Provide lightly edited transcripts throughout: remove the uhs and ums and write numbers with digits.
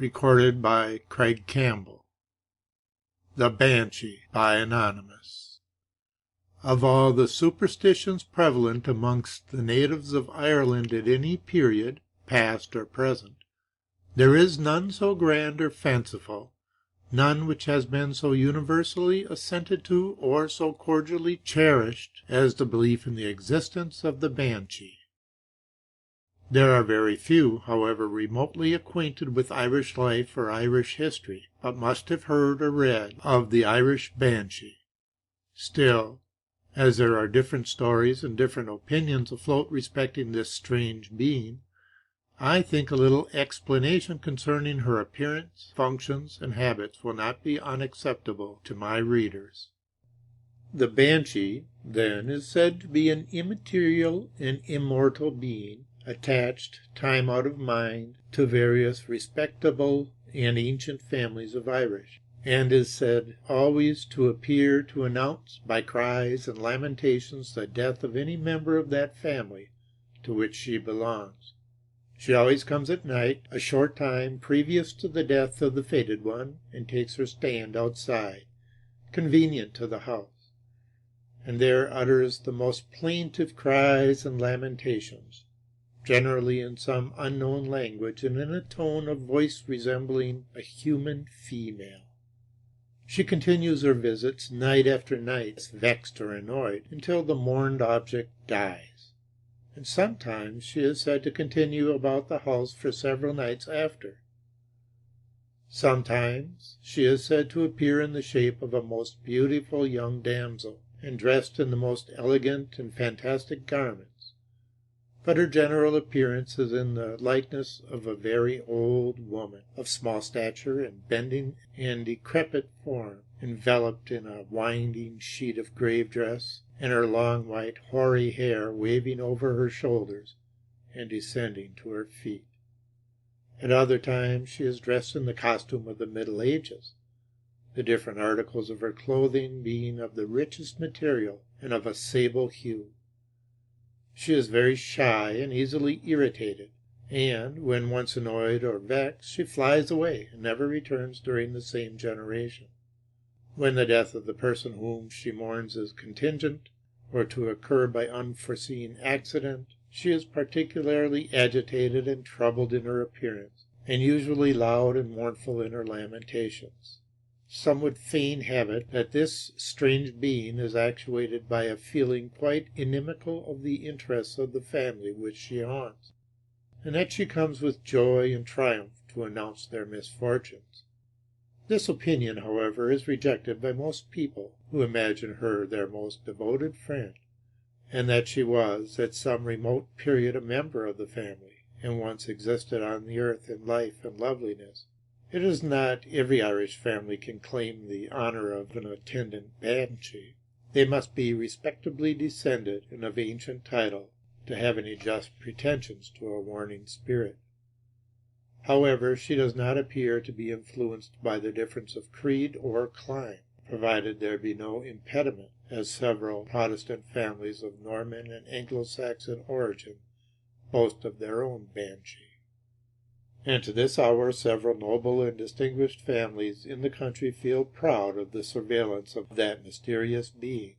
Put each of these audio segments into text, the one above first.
Recorded by Craig Campbell. The Banshee by Anonymous. Of all the superstitions prevalent amongst the natives of Ireland at any period, past or present, there is none so grand or fanciful, none which has been so universally assented to or so cordially cherished as the belief in the existence of the Banshee. There are very few, however, remotely acquainted with Irish life or Irish history, but must have heard or read of the Irish Banshee. Still, as there are different stories and different opinions afloat respecting this strange being, I think a little explanation concerning her appearance, functions, and habits will not be unacceptable to my readers. The Banshee, then, is said to be an immaterial and immortal being, attached, time out of mind, to various respectable and ancient families of Irish, and is said always to appear to announce by cries and lamentations the death of any member of that family to which she belongs. She always comes at night, a short time previous to the death of the fated one, and takes her stand outside, convenient to the house, and there utters the most plaintive cries and lamentations, generally in some unknown language and in a tone of voice resembling a human female. She continues her visits night after night, vexed or annoyed, until the mourned object dies, and sometimes she is said to continue about the house for several nights after. Sometimes she is said to appear in the shape of a most beautiful young damsel, and dressed in the most elegant and fantastic garments, but her general appearance is in the likeness of a very old woman, of small stature and bending and decrepit form, enveloped in a winding sheet of grave dress, and her long white hoary hair waving over her shoulders and descending to her feet. At other times she is dressed in the costume of the Middle Ages, the different articles of her clothing being of the richest material and of a sable hue. She is very shy and easily irritated, and, when once annoyed or vexed, she flies away and never returns during the same generation. When the death of the person whom she mourns is contingent, or to occur by unforeseen accident, she is particularly agitated and troubled in her appearance, and usually loud and mournful in her lamentations. Some would fain have it that this strange being is actuated by a feeling quite inimical of the interests of the family which she haunts, and that she comes with joy and triumph to announce their misfortunes. This opinion, however, is rejected by most people, who imagine her their most devoted friend, and that she was at some remote period a member of the family, and once existed on the earth in life and loveliness. It is not every Irish family can claim the honor of an attendant Banshee. They must be respectably descended and of ancient title to have any just pretensions to a warning spirit. However, she does not appear to be influenced by the difference of creed or clime, provided there be no impediment, as several Protestant families of Norman and Anglo-Saxon origin boast of their own Banshee. And to this hour several noble and distinguished families in the country feel proud of the surveillance of that mysterious being.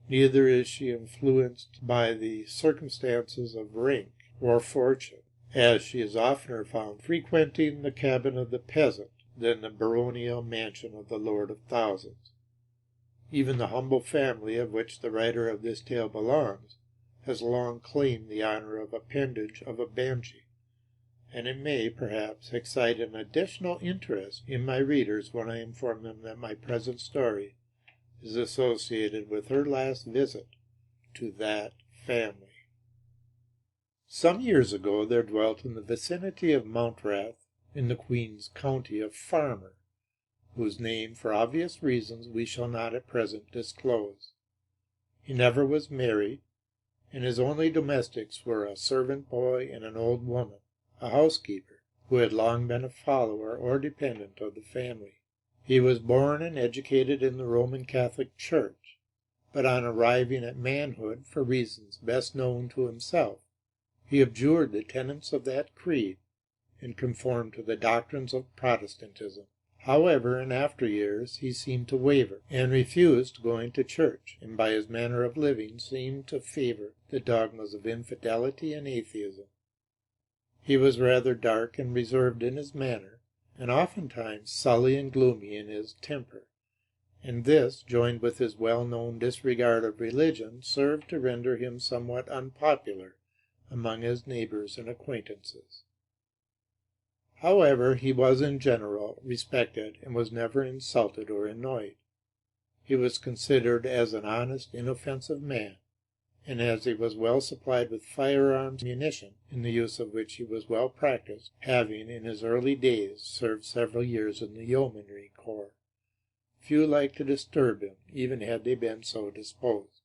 Neither is she influenced by the circumstances of rank or fortune, as she is oftener found frequenting the cabin of the peasant than the baronial mansion of the Lord of Thousands. Even the humble family of which the writer of this tale belongs has long claimed the honor of appendage of a Banshee, and it may, perhaps, excite an additional interest in my readers when I inform them that my present story is associated with her last visit to that family. Some years ago there dwelt in the vicinity of Mountrath, in the Queen's County, a farmer, whose name, for obvious reasons, we shall not at present disclose. He never was married, and his only domestics were a servant boy and an old woman, a housekeeper, who had long been a follower or dependent of the family. He was born and educated in the Roman Catholic Church, but on arriving at manhood, for reasons best known to himself, he abjured the tenets of that creed, and conform to the doctrines of Protestantism. However, in after years he seemed to waver, and refused going to church, and by his manner of living seemed to favor the dogmas of infidelity and atheism. He was rather dark and reserved in his manner, and oftentimes sully and gloomy in his temper, and this, joined with his well-known disregard of religion, served to render him somewhat unpopular among his neighbors and acquaintances. However, he was in general respected and was never insulted or annoyed. He was considered as an honest, inoffensive man, and as he was well supplied with firearms and ammunition, in the use of which he was well practiced, having in his early days served several years in the yeomanry corps, few liked to disturb him, even had they been so disposed.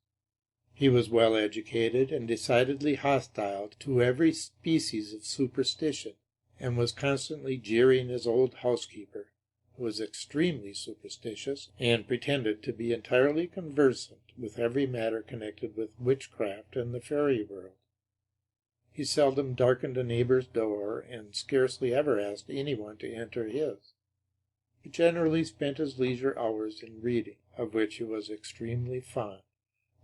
He was well educated and decidedly hostile to every species of superstition, and was constantly jeering his old housekeeper, who was extremely superstitious, and pretended to be entirely conversant with every matter connected with witchcraft and the fairy world. He seldom darkened a neighbor's door, and scarcely ever asked anyone to enter his. He generally spent his leisure hours in reading, of which he was extremely fond,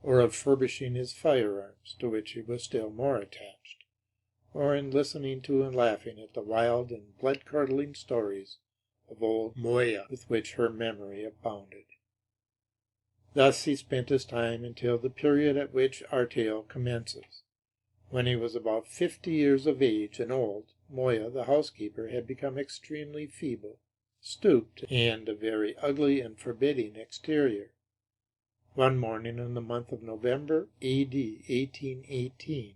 or of furbishing his firearms, to which he was still more attached, or in listening to and laughing at the wild and blood-curdling stories of old Moya, with which her memory abounded. Thus he spent his time until the period at which our tale commences. When he was about 50 years of age and old, Moya, the housekeeper, had become extremely feeble, stooped, and a very ugly and forbidding exterior. One morning in the month of November, A.D. 1818,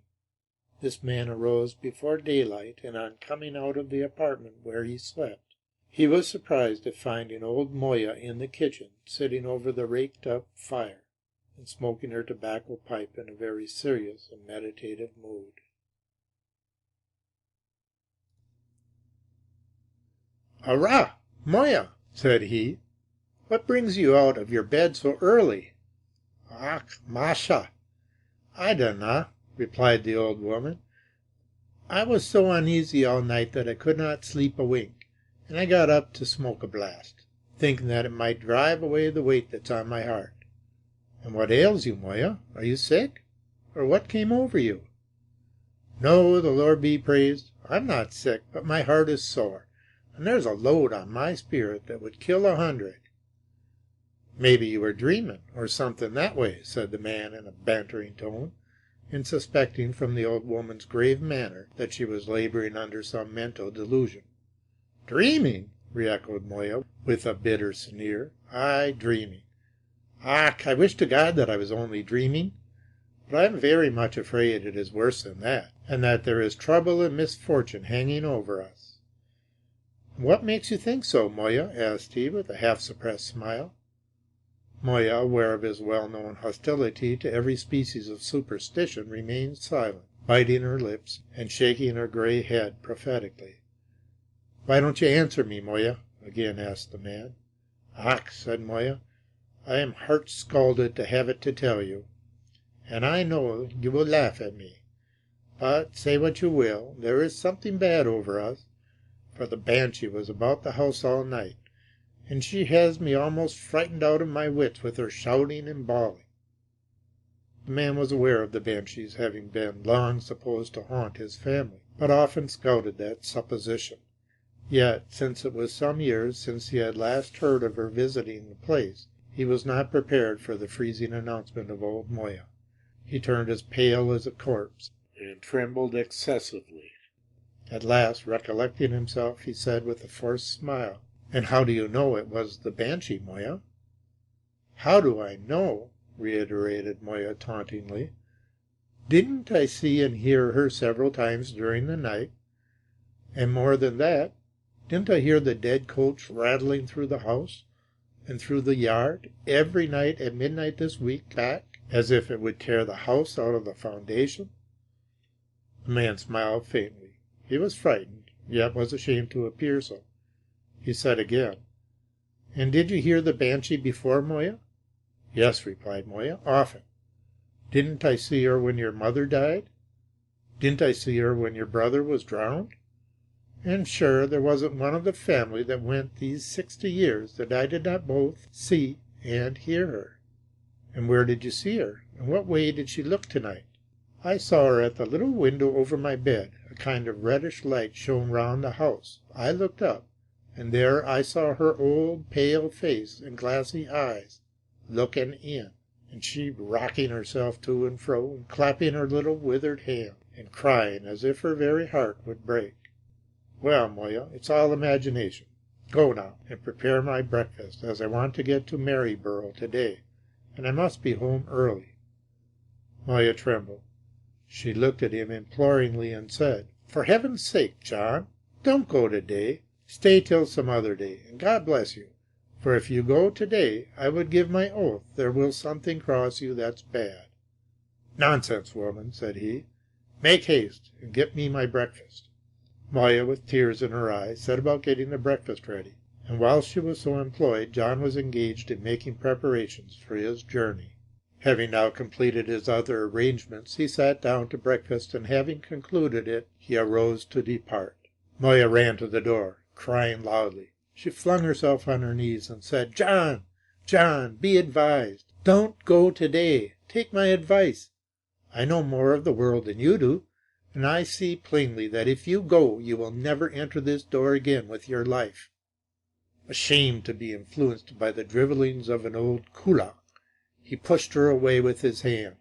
this man arose before daylight, and on coming out of the apartment where he slept, he was surprised at finding old Moya in the kitchen, sitting over the raked-up fire, and smoking her tobacco pipe in a very serious and meditative mood. "Arrah, Moya," said he, "what brings you out of your bed so early?" "Ach, Masha, I dunno," replied the old woman. "I was so uneasy all night that I could not sleep a wink, and I got up to smoke a blast, thinking that it might drive away the weight that's on my heart." "And what ails you, Moya? Are you sick? Or what came over you?" "No, the Lord be praised, I'm not sick, but my heart is sore, and there's a load on my spirit that would kill 100. "Maybe you were dreaming, or something that way," said the man in a bantering tone, and suspecting from the old woman's grave manner that she was laboring under some mental delusion. "Dreaming!" re-echoed Moya, with a bitter sneer. "Aye, dreaming. Ach, I wish to God that I was only dreaming. But I am very much afraid it is worse than that, and that there is trouble and misfortune hanging over us." "What makes you think so, Moya?" asked he, with a half-suppressed smile. Moya, aware of his well-known hostility to every species of superstition, remained silent, biting her lips and shaking her gray head prophetically. "Why don't you answer me, Moya?" again asked the man. "Ach," said Moya, "I am heart-scalded to have it to tell you, and I know you will laugh at me. But say what you will, there is something bad over us, for the Banshee was about the house all night, and she has me almost frightened out of my wits with her shouting and bawling." The man was aware of the Banshees having been long supposed to haunt his family, but often scouted that supposition. Yet, since it was some years since he had last heard of her visiting the place, he was not prepared for the freezing announcement of old Moya. He turned as pale as a corpse, and trembled excessively. At last, recollecting himself, he said with a forced smile, "And how do you know it was the Banshee, Moya?" "How do I know?" reiterated Moya tauntingly. "Didn't I see and hear her several times during the night? And more than that, didn't I hear the dead coach rattling through the house and through the yard every night at midnight this week back, as if it would tear the house out of the foundation?" The man smiled faintly. He was frightened, yet was ashamed to appear so. He said again, "And did you hear the Banshee before, Moya?" "Yes," replied Moya, "often." "Didn't I see her when your mother died? Didn't I see her when your brother was drowned?" And sure there wasn't one of the family that went these 60 years that I did not both see and hear her. And where did you see her? And what way did she look tonight? I saw her at the little window over my bed. A kind of reddish light shone round the house. I looked up, and there I saw her old pale face and glassy eyes looking in, and she rocking herself to and fro, and clapping her little withered hand, and crying as if her very heart would break. Well, Moya, it's all imagination. Go now, and prepare my breakfast, as I want to get to Maryborough today, and I must be home early. Moya trembled. She looked at him imploringly and said, For heaven's sake, John, don't go today. Stay till some other day, and God bless you. For if you go today, I would give my oath there will something cross you that's bad. Nonsense, woman, said he. Make haste, and get me my breakfast. Moya, with tears in her eyes, set about getting the breakfast ready, and while she was so employed, John was engaged in making preparations for his journey. Having now completed his other arrangements, he sat down to breakfast, and having concluded it, he arose to depart. Moya ran to the door, crying loudly. She flung herself on her knees and said, John, John, be advised. Don't go today. Take my advice. I know more of the world than you do, and I see plainly that if you go, you will never enter this door again with your life. Ashamed to be influenced by the drivellings of an old kulak, he pushed her away with his hand,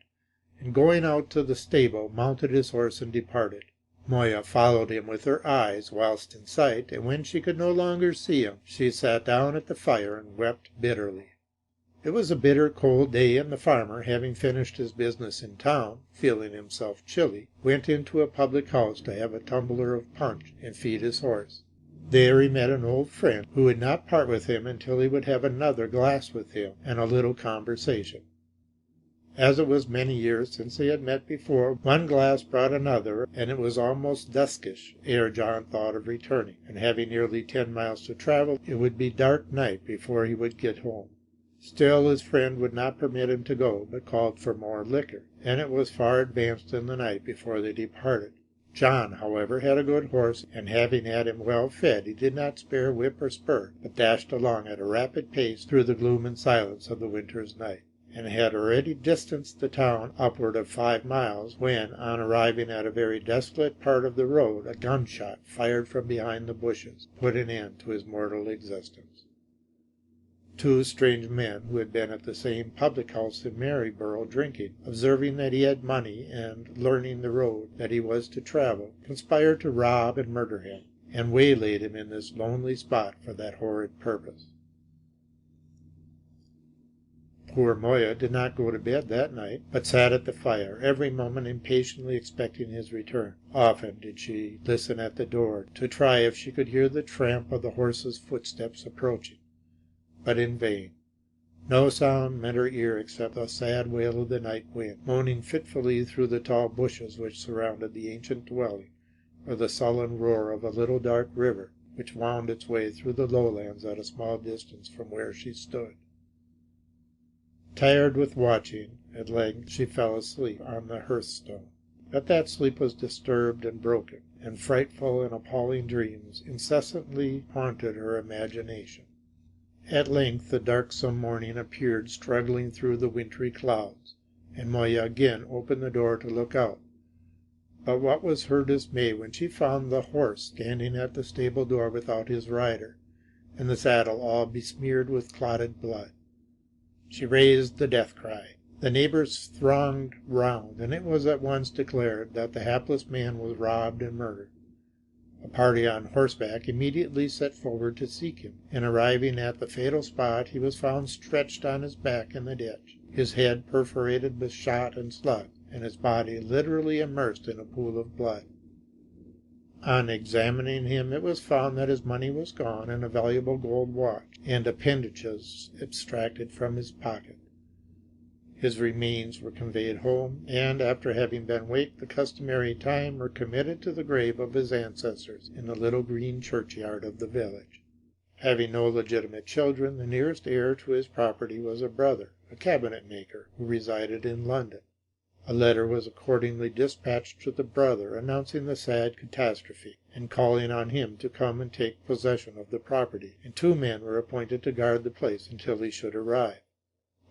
and going out to the stable, mounted his horse and departed. Moya followed him with her eyes whilst in sight, and when she could no longer see him, she sat down at the fire and wept bitterly. It was a bitter cold day, and the farmer, having finished his business in town, feeling himself chilly, went into a public house to have a tumbler of punch and feed his horse. There he met an old friend who would not part with him until he would have another glass with him and a little conversation. As it was many years since they had met before, one glass brought another, and it was almost duskish ere John thought of returning, and having nearly 10 miles to travel, it would be dark night before he would get home. Still his friend would not permit him to go, but called for more liquor, and it was far advanced in the night before they departed. John, however, had a good horse, and having had him well fed, he did not spare whip or spur, but dashed along at a rapid pace through the gloom and silence of the winter's night, and had already distanced the town upward of 5 miles, when, on arriving at a very desolate part of the road, a gunshot, fired from behind the bushes, put an end to his mortal existence. 2 strange men, who had been at the same public-house in Maryborough drinking, observing that he had money and learning the road that he was to travel, conspired to rob and murder him, and waylaid him in this lonely spot for that horrid purpose. Poor Moya did not go to bed that night, but sat at the fire, every moment impatiently expecting his return. Often did she listen at the door to try if she could hear the tramp of the horse's footsteps approaching, but in vain. No sound met her ear except the sad wail of the night wind, moaning fitfully through the tall bushes which surrounded the ancient dwelling, or the sullen roar of a little dark river which wound its way through the lowlands at a small distance from where she stood. Tired with watching, at length she fell asleep on the hearthstone. But that sleep was disturbed and broken, and frightful and appalling dreams incessantly haunted her imagination. At length the darksome morning appeared struggling through the wintry clouds, and Moya again opened the door to look out. But what was her dismay when she found the horse standing at the stable door without his rider, and the saddle all besmeared with clotted blood. She raised the death cry. The neighbors thronged round, and it was at once declared that the hapless man was robbed and murdered. A party on horseback immediately set forward to seek him, and arriving at the fatal spot, he was found stretched on his back in the ditch, his head perforated with shot and slug, and his body literally immersed in a pool of blood. On examining him, it was found that his money was gone, and a valuable gold watch and appendages abstracted from his pocket. His remains were conveyed home, and after having been waked the customary time, were committed to the grave of his ancestors in the little green churchyard of the village. Having no legitimate children, the nearest heir to his property was a brother, a cabinet maker, who resided in London. A letter was accordingly dispatched to the brother announcing the sad catastrophe, and calling on him to come and take possession of the property, and 2 men were appointed to guard the place until he should arrive.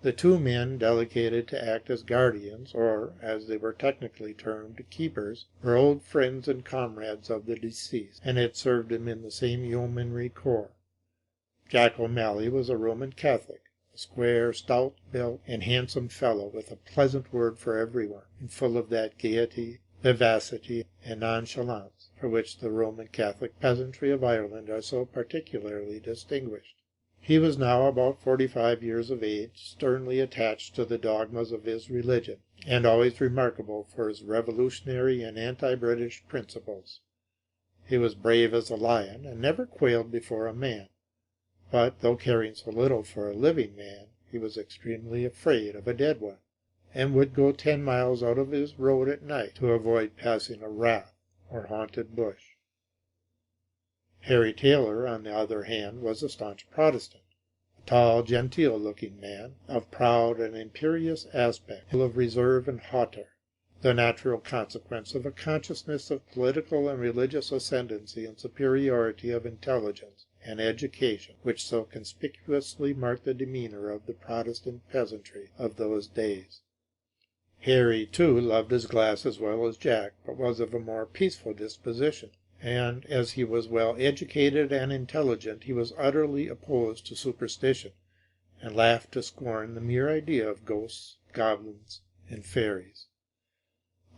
The 2 men delegated to act as guardians, or, as they were technically termed, keepers, were old friends and comrades of the deceased, and had served him in the same yeomanry corps. Jack O'Malley was a Roman Catholic, a square, stout-built, and handsome fellow, with a pleasant word for everyone, and full of that gaiety, vivacity, and nonchalance for which the Roman Catholic peasantry of Ireland are so particularly distinguished. He was now about 45 years of age, sternly attached to the dogmas of his religion, and always remarkable for his revolutionary and anti-British principles. He was brave as a lion, and never quailed before a man. But, though caring so little for a living man, he was extremely afraid of a dead one, and would go 10 miles out of his road at night to avoid passing a rath or haunted bush. Harry Taylor, on the other hand, was a staunch Protestant, a tall, genteel-looking man, of proud and imperious aspect, full of reserve and hauteur, the natural consequence of a consciousness of political and religious ascendancy and superiority of intelligence and education, which so conspicuously marked the demeanor of the Protestant peasantry of those days. Harry, too, loved his glass as well as Jack, but was of a more peaceful disposition, and as he was well educated and intelligent, he was utterly opposed to superstition, and laughed to scorn the mere idea of ghosts, goblins, and fairies.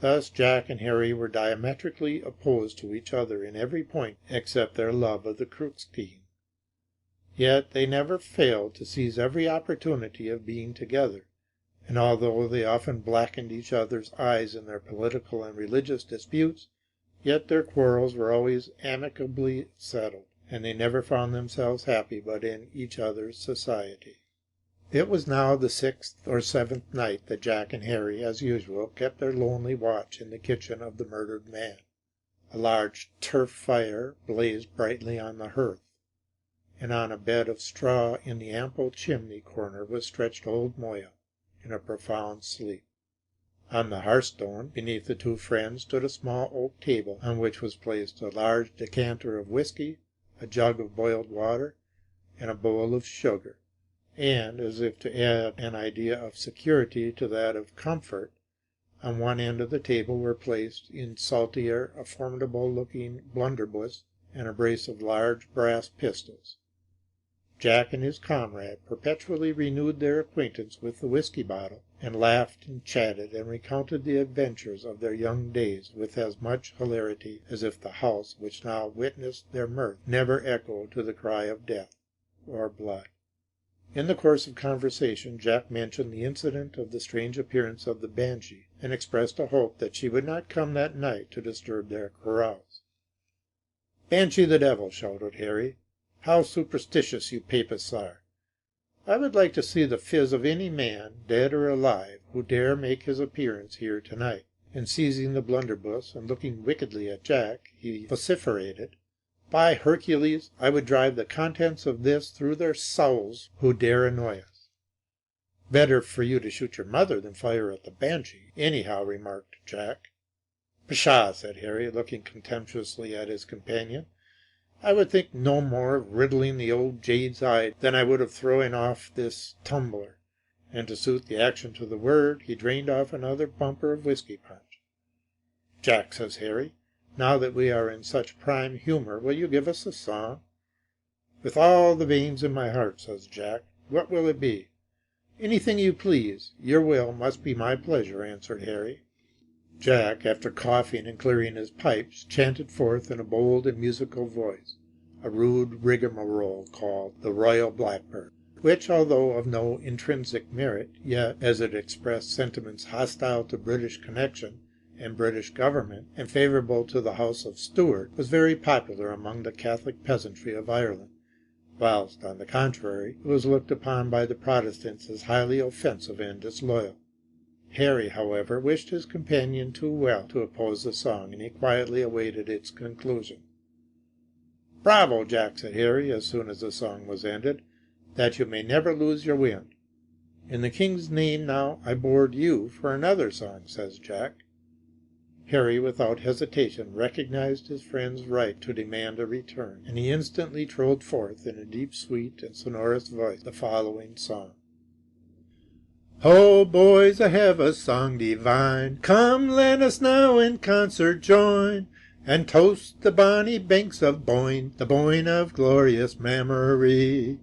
Thus Jack and Harry were diametrically opposed to each other in every point except their love of the crook scheme. Yet they never failed to seize every opportunity of being together, and although they often blackened each other's eyes in their political and religious disputes, yet their quarrels were always amicably settled, and they never found themselves happy but in each other's society. It was now the 6th or 7th night that Jack and Harry, as usual, kept their lonely watch in the kitchen of the murdered man. A large turf fire blazed brightly on the hearth, and on a bed of straw in the ample chimney corner was stretched old Moya, in a profound sleep. On the hearthstone, beneath the 2 friends, stood a small oak table, on which was placed a large decanter of whiskey, a jug of boiled water, and a bowl of sugar, and, as if to add an idea of security to that of comfort, on one end of the table were placed in saltire a formidable-looking blunderbuss and a brace of large brass pistols. Jack and his comrade perpetually renewed their acquaintance with the whiskey bottle, and laughed and chatted and recounted the adventures of their young days with as much hilarity as if the house which now witnessed their mirth never echoed to the cry of death or blood. In the course of conversation Jack mentioned the incident of the strange appearance of the Banshee, and expressed a hope that she would not come that night to disturb their carouse. "Banshee the devil!" shouted Harry. "How superstitious you papists are! I would like to see the phiz of any man, dead or alive, who dare make his appearance here tonight." And seizing the blunderbuss and looking wickedly at Jack, he vociferated, "By Hercules, I would drive the contents of this through their souls who dare annoy us." "Better for you to shoot your mother than fire at the Banshee, anyhow," remarked Jack. "Pshaw!" said Harry, looking contemptuously at his companion. "I would think no more of riddling the old jade's eye than I would of throwing off this tumbler." And to suit the action to the word, he drained off another bumper of whiskey punch. "Jack," says Harry, "now that we are in such prime humor, will you give us a song?" "With all the veins in my heart," says Jack. "What will it be?" "Anything you please. Your will must be my pleasure," answered Harry. Jack, after coughing and clearing his pipes, chanted forth in a bold and musical voice a rude rigmarole called "The Royal Blackbird," which, although of no intrinsic merit, yet, as it expressed sentiments hostile to British connection and British government, and favorable to the House of Stuart, was very popular among the Catholic peasantry of Ireland, whilst, on the contrary, it was looked upon by the Protestants as highly offensive and disloyal. Harry, however, wished his companion too well to oppose the song, and he quietly awaited its conclusion. "Bravo, Jack!" said Harry, as soon as the song was ended, "that you may never lose your wind. In the king's name now I board you for another song, says Jack. Harry, without hesitation, recognized his friend's right to demand a return, and he instantly trolled forth in a deep, sweet, and sonorous voice the following song. Ho, boys, I have a song divine. Come, let us now in concert join, and toast the bonny banks of Boyne, the Boyne of glorious memory.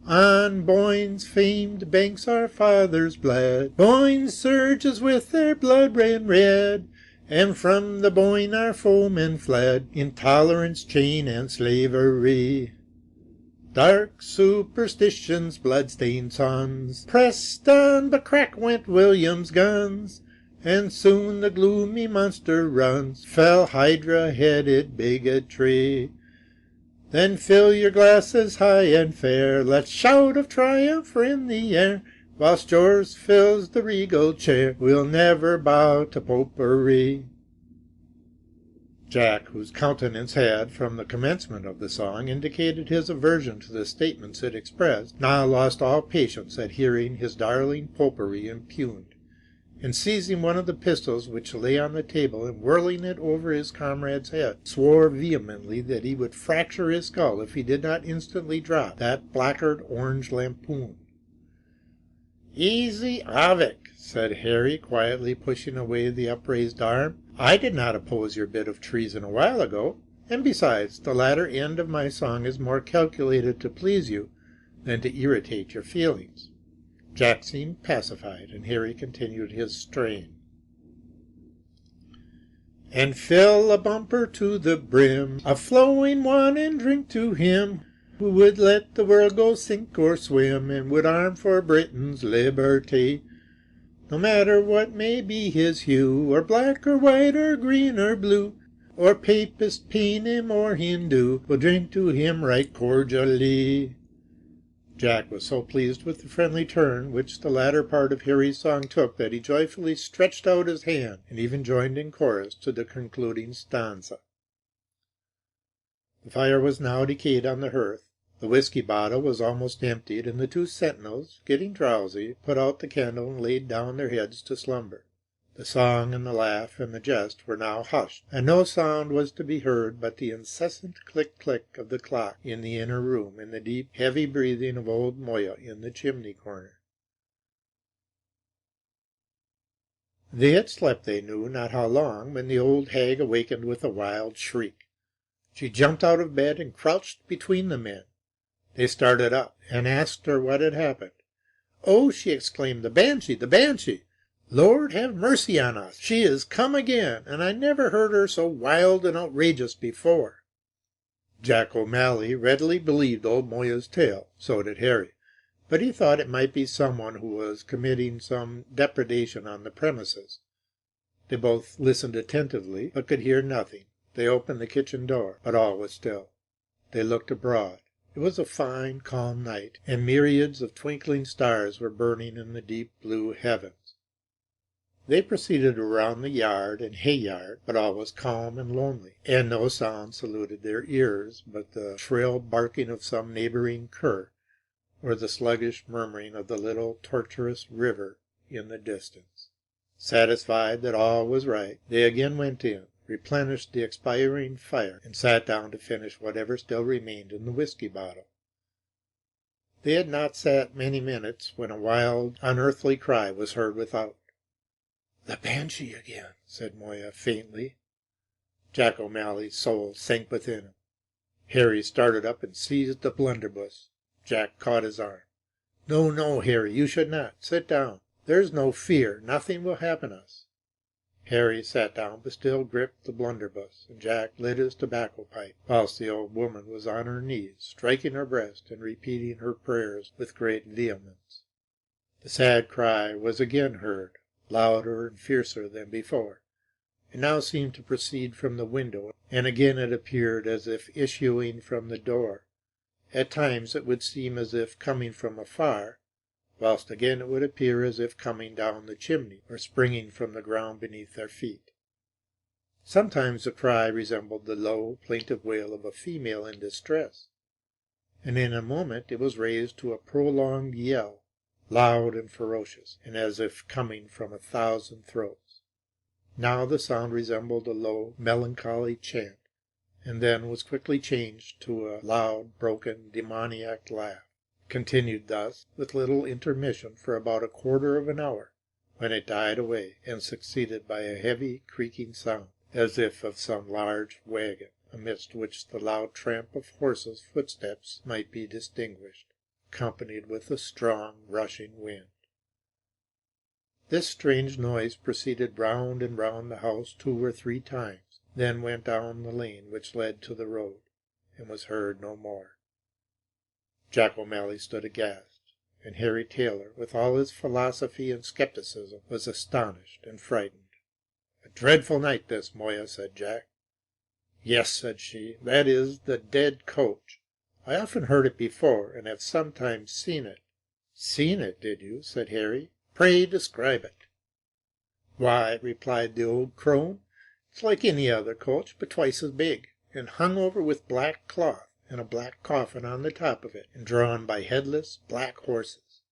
On Boyne's famed banks our fathers bled. Boyne surges with their blood ran red, and from the Boyne our foemen fled, intolerance, chain, and slavery. Dark superstition's blood-stained sons pressed on, but crack went William's guns, and soon the gloomy monster runs, fell hydra-headed bigotry. Then fill your glasses high and fair, let's shout of triumph in the air, whilst yours fills the regal chair, we'll never bow to popery. Jack, whose countenance had, from the commencement of the song, indicated his aversion to the statements it expressed, now lost all patience at hearing his darling popery impugned, and seizing one of the pistols which lay on the table and whirling it over his comrade's head, swore vehemently that he would fracture his skull if he did not instantly drop that blackguard orange lampoon. "Easy of it," said Harry, quietly pushing away the upraised arm. "I did not oppose your bit of treason a while ago, and besides, the latter end of my song is more calculated to please you than to irritate your feelings." Jack seemed pacified, and Harry continued his strain. And fill a bumper to the brim, a flowing one, and drink to him who would let the world go sink or swim, and would arm for Britain's liberty. No matter what may be his hue, or black or white or green or blue, or papist, Paynim, or Hindu, we'll drink to him right cordially. Jack was so pleased with the friendly turn which the latter part of Harry's song took that he joyfully stretched out his hand and even joined in chorus to the concluding stanza. The fire was now decayed on the hearth. The whiskey bottle was almost emptied, and the two sentinels, getting drowsy, put out the candle and laid down their heads to slumber. The song and the laugh and the jest were now hushed, and no sound was to be heard but the incessant click-click of the clock in the inner room and the deep, heavy breathing of old Moya in the chimney-corner. They had slept they knew not how long when the old hag awakened with a wild shriek. She jumped out of bed and crouched between the men. They started up and asked her what had happened. "Oh," she exclaimed, "the Banshee, the Banshee! Lord have mercy on us! She is come again, and I never heard her so wild and outrageous before." Jack O'Malley readily believed old Moya's tale. So did Harry, but he thought it might be someone who was committing some depredation on the premises. They both listened attentively, but could hear nothing. They opened the kitchen door, but all was still. They looked abroad. It was a fine, calm night, and myriads of twinkling stars were burning in the deep blue heavens. They proceeded around the yard and hay yard, but all was calm and lonely, and no sound saluted their ears but the shrill barking of some neighboring cur, or the sluggish murmuring of the little tortuous river in the distance. Satisfied that all was right, they again went in, replenished the expiring fire, and sat down to finish whatever still remained in the whiskey bottle. They had not sat many minutes when a wild, unearthly cry was heard without. "The Banshee again," said Moya faintly. Jack O'Malley's soul sank within him. Harry started up and seized the blunderbuss. Jack caught his arm. "No, no, Harry, you should not. Sit down. There's no fear. Nothing will happen us." Harry sat down, but still gripped the blunderbuss, and Jack lit his tobacco pipe, whilst the old woman was on her knees, striking her breast and repeating her prayers with great vehemence. The sad cry was again heard, louder and fiercer than before. It now seemed to proceed from the window, and again it appeared as if issuing from the door. At times it would seem as if coming from afar, whilst again it would appear as if coming down the chimney, or springing from the ground beneath their feet. Sometimes the cry resembled the low, plaintive wail of a female in distress, and in a moment it was raised to a prolonged yell, loud and ferocious, and as if coming from 1,000 throats. Now the sound resembled a low, melancholy chant, and then was quickly changed to a loud, broken, demoniac laugh. It continued thus, with little intermission, for about a quarter of an hour, when it died away, and succeeded by a heavy, creaking sound, as if of some large wagon, amidst which the loud tramp of horses' footsteps might be distinguished, accompanied with a strong, rushing wind. This strange noise proceeded round and round the house 2 or 3 times, then went down the lane which led to the road, and was heard no more. Jack O'Malley stood aghast, and Harry Taylor, with all his philosophy and skepticism, was astonished and frightened. "A dreadful night this, Moya," said Jack. "Yes," said she, "that is the dead coach. I often heard it before, and have sometimes seen it." "Seen it, did you?" said Harry. "Pray describe it." "Why," replied the old crone, "it's like any other coach, but twice as big, and hung over with black cloth, and a black coffin on the top of it, and drawn by headless black horses."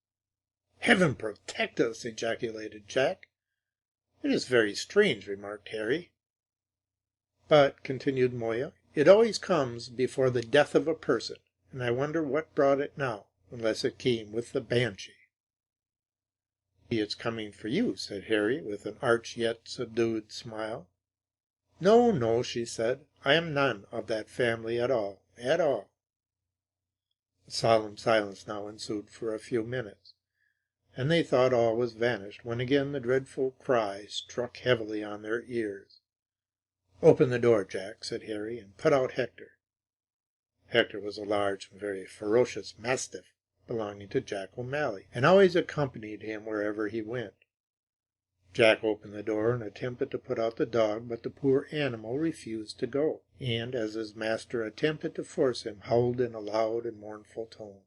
"Heaven protect us!" ejaculated Jack. "It is very strange," remarked Harry. "But," continued Moya, "it always comes before the death of a person, and I wonder what brought it now, unless it came with the Banshee." "It's coming for you," said Harry, with an arch yet subdued smile. "No, no," she said, "I am none of that family at all, at all." A solemn silence now ensued for a few minutes, and they thought all was vanished, when again the dreadful cry struck heavily on their ears. "Open the door, Jack," said Harry, "and put out Hector." Hector was a large and very ferocious mastiff belonging to Jack O'Malley, and always accompanied him wherever he went. Jack opened the door and attempted to put out the dog, but the poor animal refused to go, and, as his master attempted to force him, howled in a loud and mournful tone.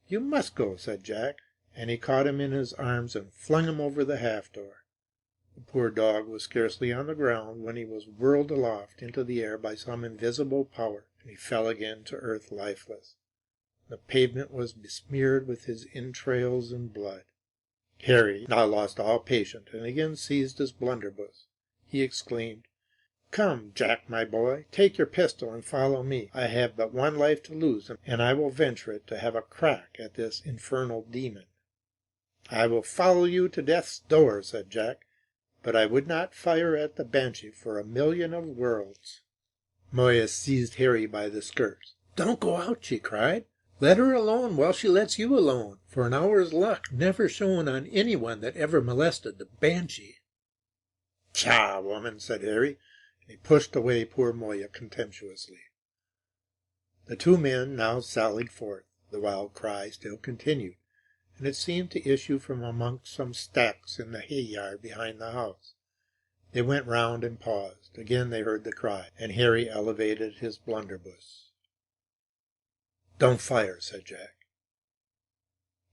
"You must go," said Jack, and he caught him in his arms and flung him over the half-door. The poor dog was scarcely on the ground when he was whirled aloft into the air by some invisible power, and he fell again to earth lifeless. The pavement was besmeared with his entrails and blood. Harry now lost all patience, and again seized his blunderbuss. He exclaimed, "Come, Jack, my boy, take your pistol and follow me. I have but one life to lose, and I will venture it to have a crack at this infernal demon." "I will follow you to death's door," said Jack, "but I would not fire at the Banshee for 1,000,000 of worlds." Moya seized Harry by the skirts. "Don't go out," she cried. "Let her alone while she lets you alone, for an hour's luck never shone on any one that ever molested the Banshee." "Pshaw, woman," said Harry, and he pushed away poor Moya contemptuously. The 2 men now sallied forth. The wild cry still continued, and it seemed to issue from amongst some stacks in the hay yard behind the house. They went round and paused. Again they heard the cry, and Harry elevated his blunderbuss. "Don't fire," said Jack.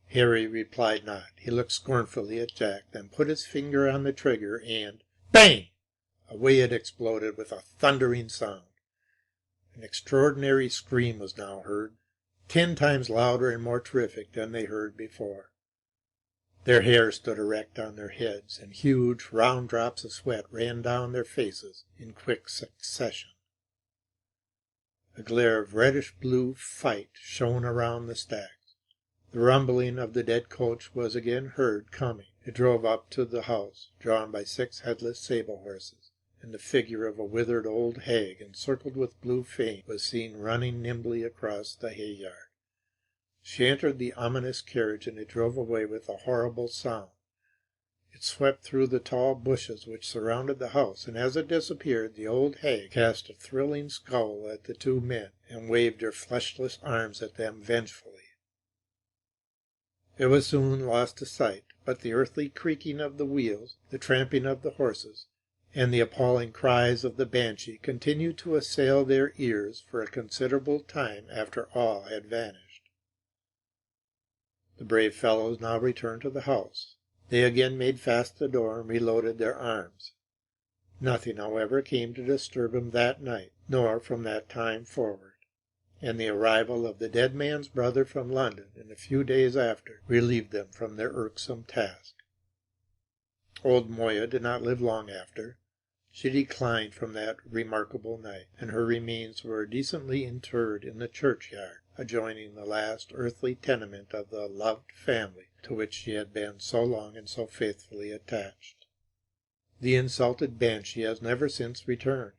Harry replied not. He looked scornfully at Jack, then put his finger on the trigger, and bang! Away it exploded with a thundering sound. An extraordinary scream was now heard, 10 times louder and more terrific than they heard before. Their hair stood erect on their heads, and huge round drops of sweat ran down their faces in quick succession. A glare of reddish-blue fight shone around the stacks. The rumbling of the dead coach was again heard coming. It drove up to the house, drawn by 6 headless sable horses, and the figure of a withered old hag, encircled with blue flame, was seen running nimbly across the hay yard. She entered the ominous carriage, and it drove away with a horrible sound. It swept through the tall bushes which surrounded the house, and as it disappeared, the old hag cast a thrilling scowl at the 2 men, and waved her fleshless arms at them vengefully. It was soon lost to sight, but the earthly creaking of the wheels, the tramping of the horses, and the appalling cries of the Banshee continued to assail their ears for a considerable time after all had vanished. The brave fellows now returned to the house. They again made fast the door and reloaded their arms. Nothing, however, came to disturb them that night, nor from that time forward. and the arrival of the dead man's brother from London in a few days after relieved them from their irksome task. Old Moya did not live long after. She declined from that remarkable night, and her remains were decently interred in the churchyard adjoining the last earthly tenement of the loved family to which she had been so long and so faithfully attached. The insulted Banshee has never since returned,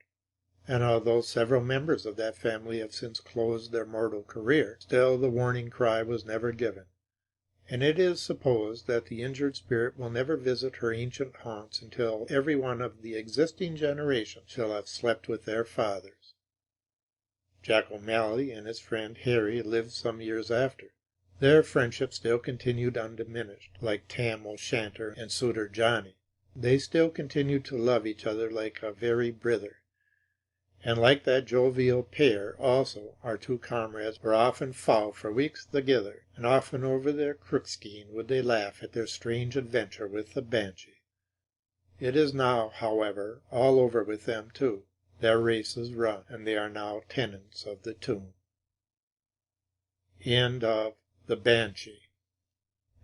and although several members of that family have since closed their mortal career, still the warning cry was never given, and it is supposed that the injured spirit will never visit her ancient haunts until every one of the existing generation shall have slept with their fathers. Jack O'Malley and his friend Harry lived some years after. Their friendship still continued undiminished, like Tam O'Shanter and Suitor Johnny. They still continued to love each other like a very brither. And like that jovial pair, also, our two comrades were often foul for weeks together, and often over their crookskein would they laugh at their strange adventure with the Banshee. It is now, however, all over with them too. Their race is run, and they are now tenants of the tomb. End of The Banshee.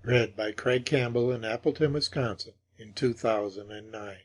Read by Craig Campbell in Appleton, Wisconsin in 2009.